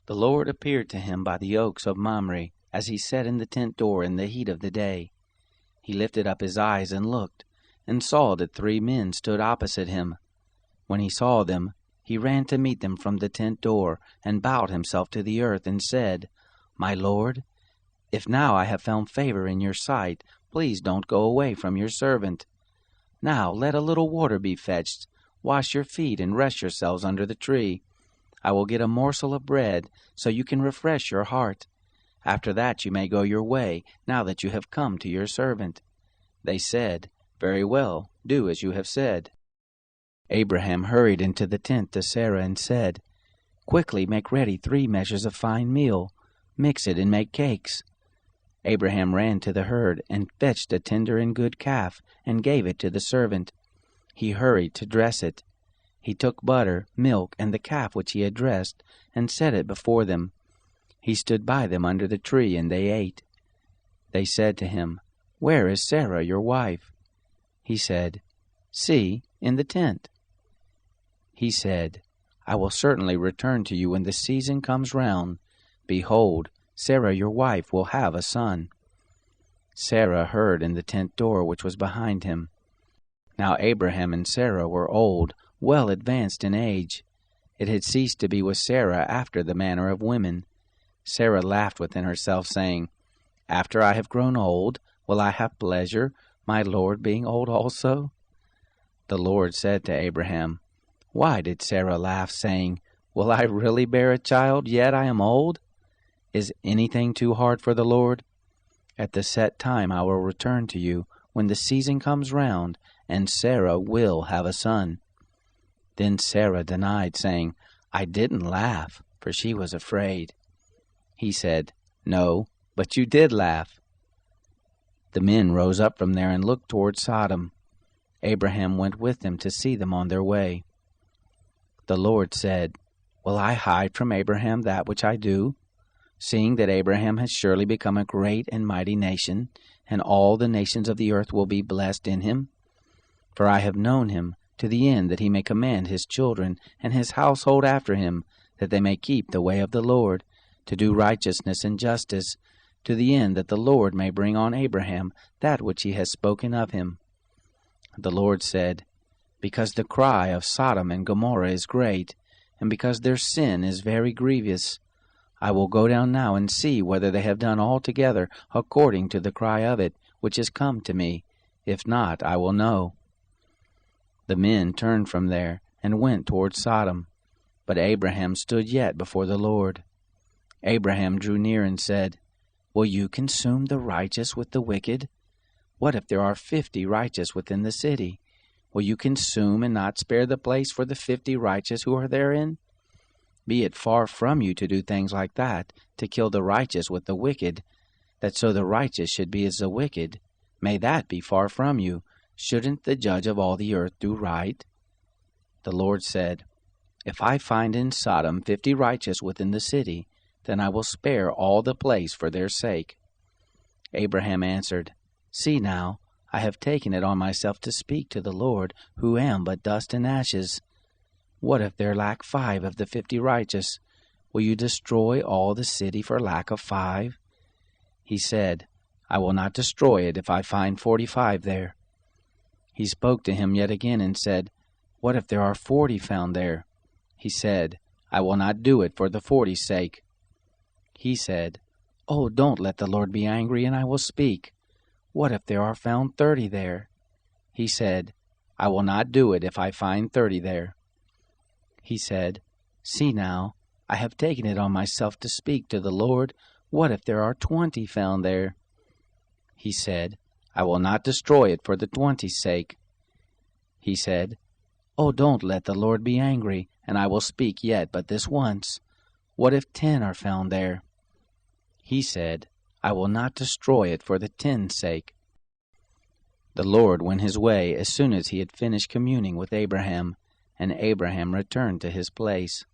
The Lord appeared to him by the oaks of Mamre, as he sat in the tent door in the heat of the day. He lifted up his eyes and looked, and saw that 3 men stood opposite him. When he saw them, he ran to meet them from the tent door, and bowed himself to the earth, and said, "My Lord, if now I have found favor in your sight, please don't go away from your servant. Now let a little water be fetched, wash your feet, and rest yourselves under the tree. I will get a morsel of bread, so you can refresh your heart. After that you may go your way, now that you have come to your servant." They said, "Very well, do as you have said." Abraham hurried into the tent to Sarah and said, "Quickly make ready 3 measures of fine meal, mix it and make cakes." Abraham ran to the herd and fetched a tender and good calf and gave it to the servant. He hurried to dress it. He took butter, milk, and the calf which he had dressed, and set it before them. He stood by them under the tree, and they ate. They said to him, "Where is Sarah, your wife?" He said, "See, in the tent." He said, "I will certainly return to you when the season comes round. Behold, Sarah your wife will have a son." Sarah heard in the tent door which was behind him. Now Abraham and Sarah were old, well advanced in age. It had ceased to be with Sarah after the manner of women. Sarah laughed within herself, saying, "After I have grown old, will I have pleasure, my Lord being old also?" The Lord said to Abraham, "Why did Sarah laugh, saying, 'Will I really bear a child, yet I am old?' Is anything too hard for the Lord? At the set time I will return to you, when the season comes round, and Sarah will have a son." Then Sarah denied, saying, "I didn't laugh," for she was afraid. He said, "No, but you did laugh." The men rose up from there and looked toward Sodom. Abraham went with them to see them on their way. The Lord said, "Will I hide from Abraham that which I do? Seeing that Abraham has surely become a great and mighty nation, and all the nations of the earth will be blessed in him. For I have known him, to the end that he may command his children and his household after him, that they may keep the way of the Lord, to do righteousness and justice, to the end that the Lord may bring on Abraham that which he has spoken of him." The Lord said, "Because the cry of Sodom and Gomorrah is great, and because their sin is very grievous, I will go down now and see whether they have done altogether according to the cry of it, which is come to me. If not, I will know." The men turned from there and went toward Sodom, but Abraham stood yet before the Lord. Abraham drew near and said, "Will you consume the righteous with the wicked? What if there are 50 righteous within the city? Will you consume and not spare the place for the 50 righteous who are therein? Be it far from you to do things like that, to kill the righteous with the wicked, that so the righteous should be as the wicked. May that be far from you. Shouldn't the judge of all the earth do right?" The Lord said, "If I find in Sodom 50 righteous within the city, then I will spare all the place for their sake." Abraham answered, "See now, I have taken it on myself to speak to the Lord, who am but dust and ashes. What if there lack 5 of the 50 righteous? Will you destroy all the city for lack of 5? He said, "I will not destroy it if I find 45 there." He spoke to him yet again and said, "What if there are 40 found there?" He said, "I will not do it for the 40's sake." He said, "Oh, don't let the Lord be angry, and I will speak. What if there are found 30 there?" He said, "I will not do it if I find 30 there." He said, "See now, I have taken it on myself to speak to the Lord. What if there are 20 found there?" He said, "I will not destroy it for the 20's sake." He said, "Oh, don't let the Lord be angry, and I will speak yet but this once. What if 10 are found there?" He said, "I will not destroy it for the 10's sake." The Lord went his way as soon as he had finished communing with Abraham, and Abraham returned to his place.